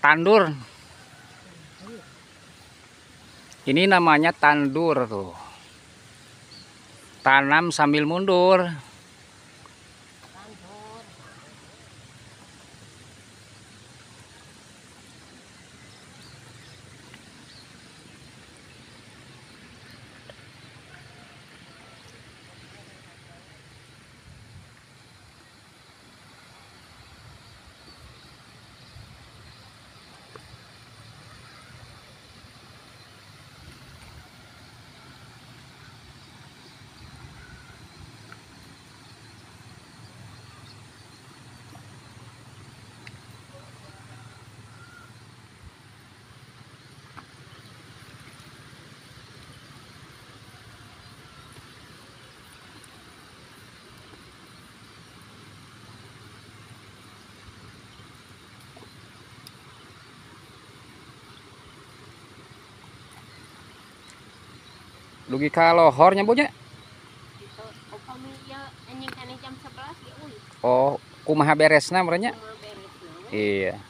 Tandur. Ini namanya tandur tuh. Tanam sambil mundur. Dugi ka lohornya punya. Oh, kumaha beresna merenya? Iya.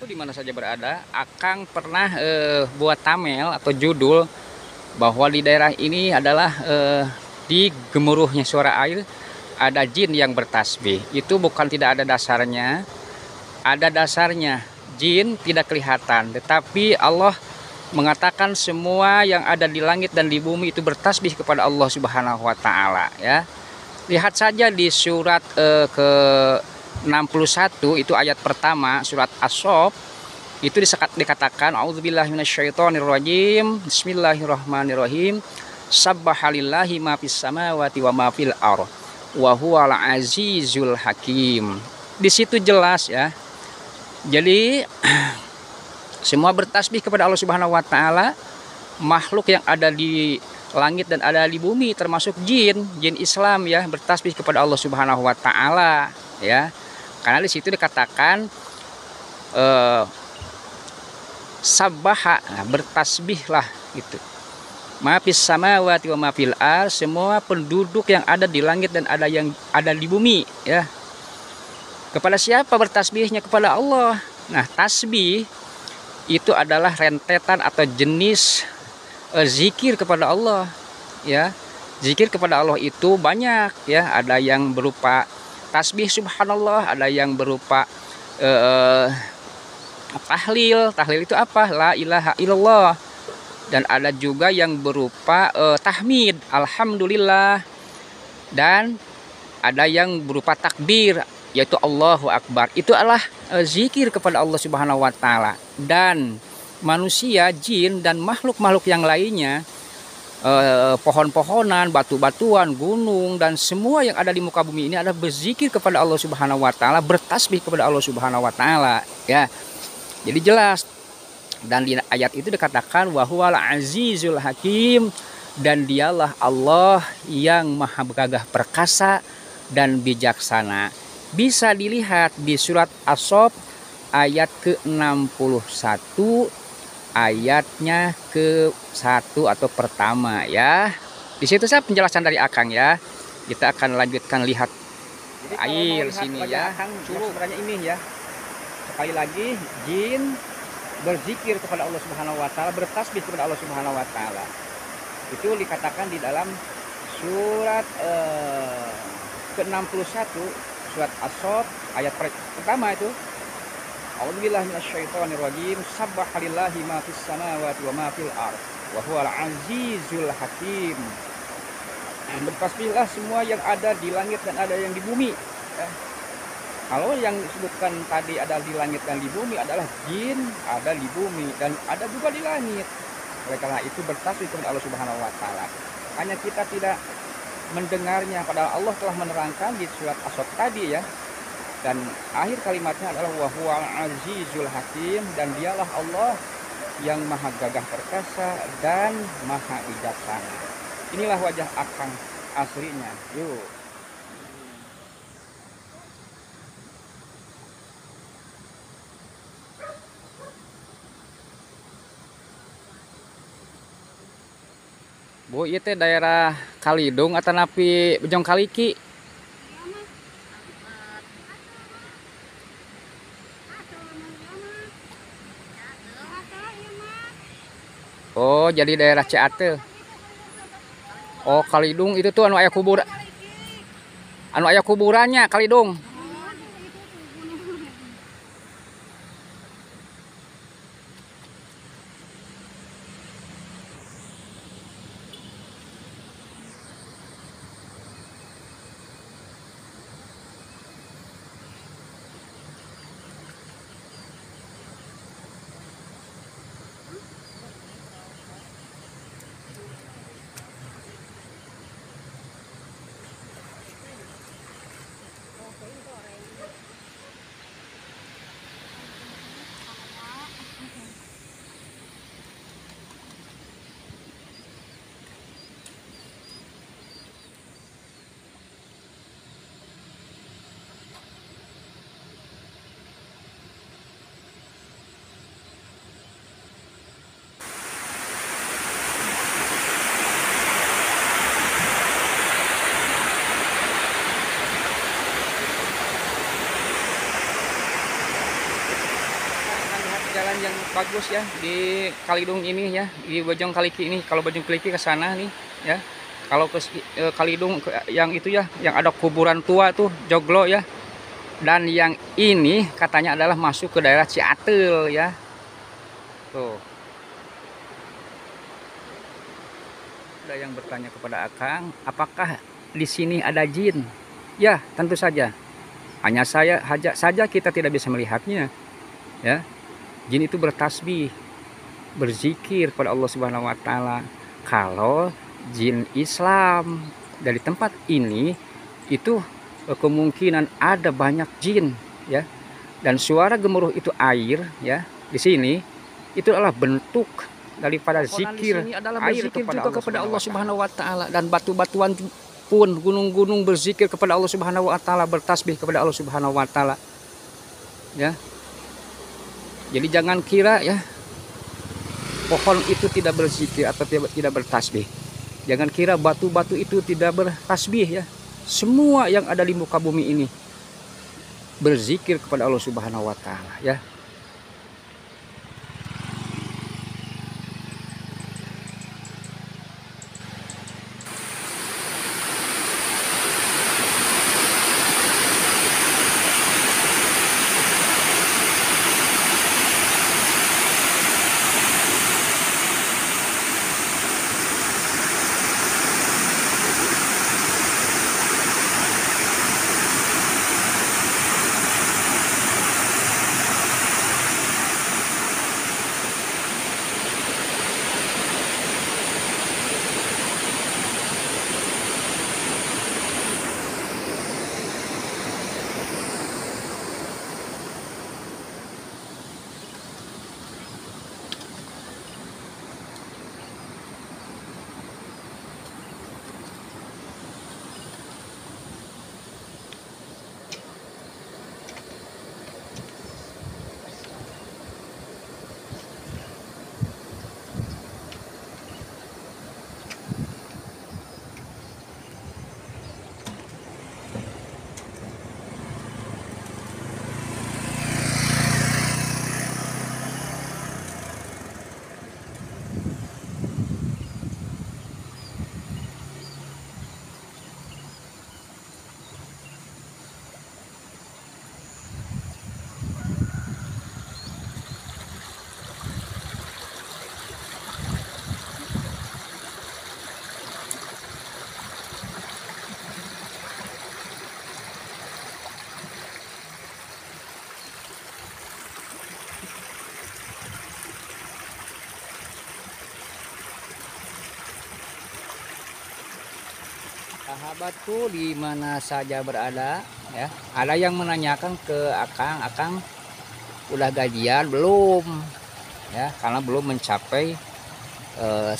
Di mana saja berada, Akang pernah buat tamel atau judul bahwa di daerah ini adalah di gemuruhnya suara air ada jin yang bertasbih. Itu bukan tidak ada dasarnya, ada dasarnya. Jin tidak kelihatan, tetapi Allah mengatakan semua yang ada di langit dan di bumi itu bertasbih kepada Allah Subhanahu wa taala, ya. Lihat saja di surat ke 61 itu ayat pertama surat As-Sof itu dikatakan a'udzubillahi minasyaitonirrajim bismillahirrahmanirrahim sabbahalillahi ma fis samawati wa ma fil ardh wa huwal azizul hakim. Di situ jelas ya. Jadi semua bertasbih kepada Allah Subhanahu wa taala, makhluk yang ada di langit dan ada di bumi termasuk jin Islam ya bertasbih kepada Allah Subhanahu wa taala ya. Karena di situ dikatakan sabbaha, bertasbihlah gitu. Ma fis samawati wa ma fil ardh, semua penduduk yang ada di langit dan ada yang ada di bumi ya. Kepada siapa bertasbihnya? Kepada Allah. Nah, tasbih itu adalah rentetan atau jenis zikir kepada Allah ya. Zikir kepada Allah itu banyak ya, ada yang berupa tasbih subhanallah, ada yang berupa tahlil itu apa? La ilaha illallah. Dan ada juga yang berupa tahmid, alhamdulillah. Dan ada yang berupa takbir, yaitu Allahu Akbar. Itu adalah zikir kepada Allah Subhanahu wa taala. Dan manusia, jin dan makhluk-makhluk yang lainnya, pohon-pohonan, batu-batuan, gunung dan semua yang ada di muka bumi ini adalah berzikir kepada Allah Subhanahu wa taala, bertasbih kepada Allah Subhanahu wa taala ya. Jadi jelas. Dan di ayat itu dikatakan wa huwal azizul hakim, dan dialah Allah yang maha gagah perkasa dan bijaksana. bisa dilihat di surat As-Saff ayat ke-61 ayatnya ke-1 atau pertama ya. Di situ saya penjelasan dari Akang ya. Kita akan lanjutkan lihat air sini ya. Curug sebenarnya ini ya. Sekali lagi jin berzikir kepada Allah Subhanahu wa taala, bertasbih kepada Allah Subhanahu wa taala. Itu dikatakan di dalam surat ke-61 surat As-Saff ayat pertama itu. A'udzubillahi minasyaitonirrajim. Subhanallahi ma fis samawati wa ma fil ardh wa huwal azizul hakim. Bertasbihlah semua yang ada di langit dan ada yang di bumi ya. Kalau yang disebutkan tadi ada di langit dan di bumi adalah jin, ada di bumi dan ada juga di langit. Oleh karena itu bertasbih kepada Allah Subhanahu wa taala. Hanya kita tidak mendengarnya, padahal Allah telah menerangkan di surat As-Saff tadi ya. Dan akhir kalimatnya adalah wa huwal azizul hakim, dan dialah Allah yang maha gagah perkasa dan maha bijaksana. Inilah wajah Akang aslinya. Yuk. Bu, itu daerah Kalidung atau napi Bejong Kaliki? Oh, jadi daerah Ciate. Oh, Kalidung itu tuh anu aya kubur. Anu aya kuburannya Kalidung. Jalan yang bagus ya di Kalidung ini ya, di Bojong Kaliki ini. Kalau Bojong Kaliki ke sana nih ya. Kalau ke Kalidung yang itu ya, yang ada kuburan tua tuh Joglo ya. Dan yang ini katanya adalah masuk ke daerah Ciatel ya. Tuh. Ada yang bertanya kepada Akang, apakah di sini ada jin? Ya, tentu saja. Hanya saja kita tidak bisa melihatnya. Ya. Jin itu bertasbih, berzikir pada Allah Subhanahu wa taala. Kalau jin Islam dari tempat ini itu kemungkinan ada banyak jin ya. Dan suara gemuruh itu air ya di sini itu adalah bentuk daripada zikir air kepada Allah Subhanahu wa taala, dan batu-batuan pun gunung-gunung berzikir kepada Allah Subhanahu wa taala, bertasbih kepada Allah Subhanahu wa taala. Ya. Jadi jangan kira ya pohon itu tidak berzikir atau tidak bertasbih. Jangan kira batu-batu itu tidak bertasbih ya. Semua yang ada di muka bumi ini berzikir kepada Allah Subhanahu wa taala ya. Sahabatku di mana saja berada ya, ada yang menanyakan ke Akang udah gajian belum ya, karena belum mencapai 100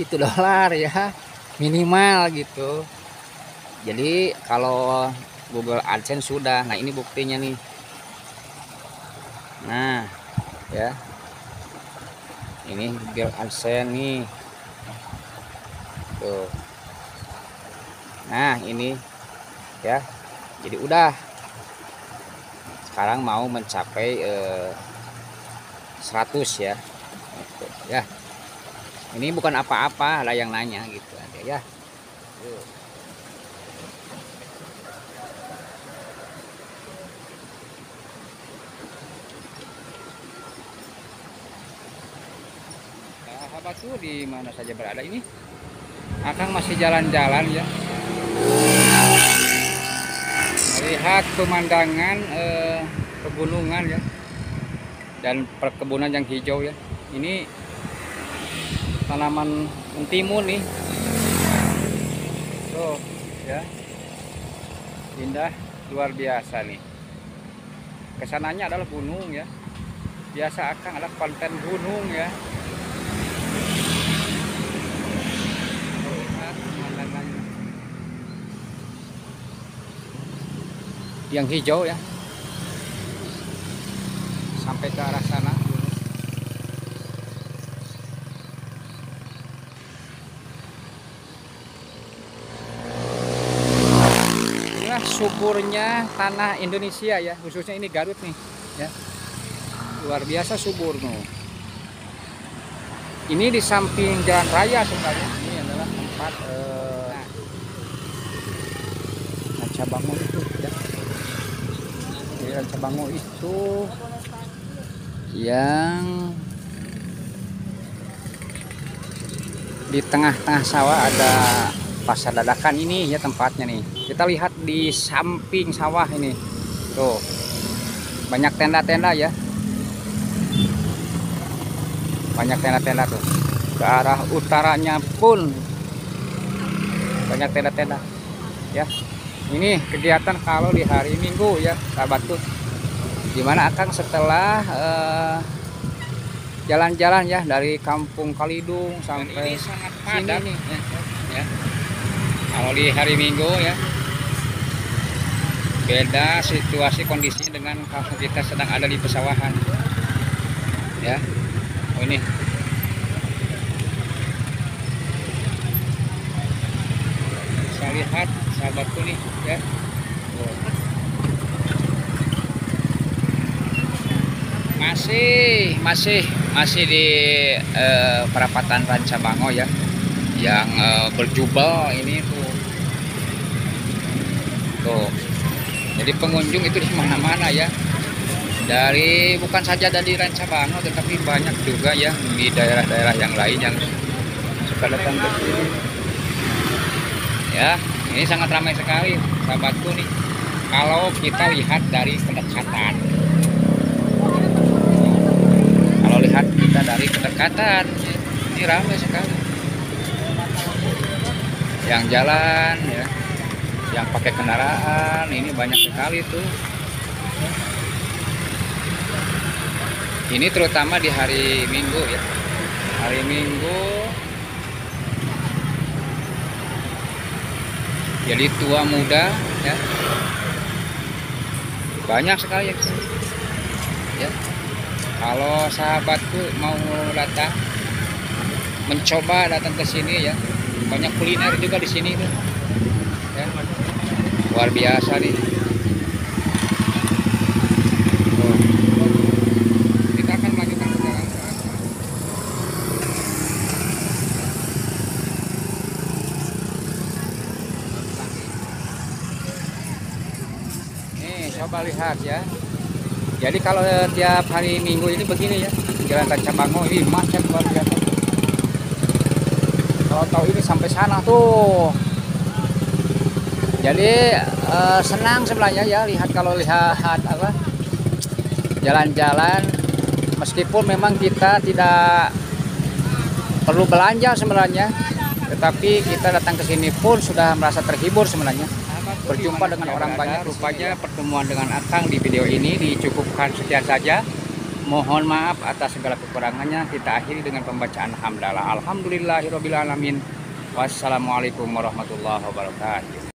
itu dolar ya minimal gitu. Jadi kalau Google AdSense sudah, nah ini buktinya nih. Nah ya, ini Google AdSense nih tuh. Nah ini ya, jadi udah sekarang mau mencapai 100 ya gitu, ya. Ini bukan apa-apa, ada yang nanya gitu aja ya. Sahabatku di mana saja berada, ini Akang masih jalan-jalan ya, melihat pemandangan pegunungan ya, dan perkebunan yang hijau ya. Ini tanaman mentimun nih tuh ya, indah luar biasa nih. Kesananya adalah gunung ya, biasa Akang adalah konten gunung ya. Yang hijau ya, sampai ke arah sana. Inilah suburnya tanah Indonesia ya, khususnya ini Garut nih ya, luar biasa subur nih. Ini di samping jalan raya sebenarnya. Ini adalah tempat Rancabango itu ya. Di Rancabango itu yang di tengah-tengah sawah ada pasar dadakan ini ya tempatnya nih. Kita lihat di samping sawah ini tuh, banyak tenda-tenda ya, banyak tenda-tenda tuh. Ke arah utaranya pun banyak tenda-tenda ya. Ini kegiatan kalau di hari Minggu ya sahabatku, dimana Akang setelah jalan-jalan ya dari Kampung Kalidung sampai ini sangat padat nih ya. Kalau di hari Minggu ya beda situasi kondisinya dengan kalau kita sedang ada di pesawahan ya. Oh ini bisa lihat sahabatku nih ya. Masih di perapatan Rancabango ya, yang berjubel ini tuh. Jadi pengunjung itu di mana-mana ya, dari bukan saja dari Rancabango tetapi banyak juga ya di daerah-daerah yang lain yang suka datang ke sini ya. Ini sangat ramai sekali sahabatku nih kalau kita lihat dari kedekatan. Kalau lihat kita dari kedekatan ini ramai sekali yang jalan ya, yang pakai kendaraan ini banyak sekali tuh. Ini terutama di hari Minggu ya, hari Minggu. Jadi tua muda ya, banyak sekali ya. Kalau sahabatku mau datang mencoba datang ke sini ya, banyak kuliner juga di sini tuh ya, luar biasa nih. Kita akan melanjutkan perjalanan. Coba lihat ya. Jadi kalau tiap hari Minggu ini begini ya, Jalan Rancabango ini macet luar biasa. Kalau tahu ini sampai sana tuh. Jadi senang sebenarnya ya lihat, kalau lihat apa, jalan-jalan, meskipun memang kita tidak perlu belanja sebenarnya Tetapi kita datang ke sini pun sudah merasa terhibur sebenarnya. Berjumpa dengan orang banyak. Rupanya pertemuan dengan Akang di video ini dicukupkan sekian saja. Mohon maaf atas segala kekurangannya. Kita akhiri dengan pembacaan hamdalah. Alhamdulillahirobbilalamin. Wassalamualaikum warahmatullahi wabarakatuh.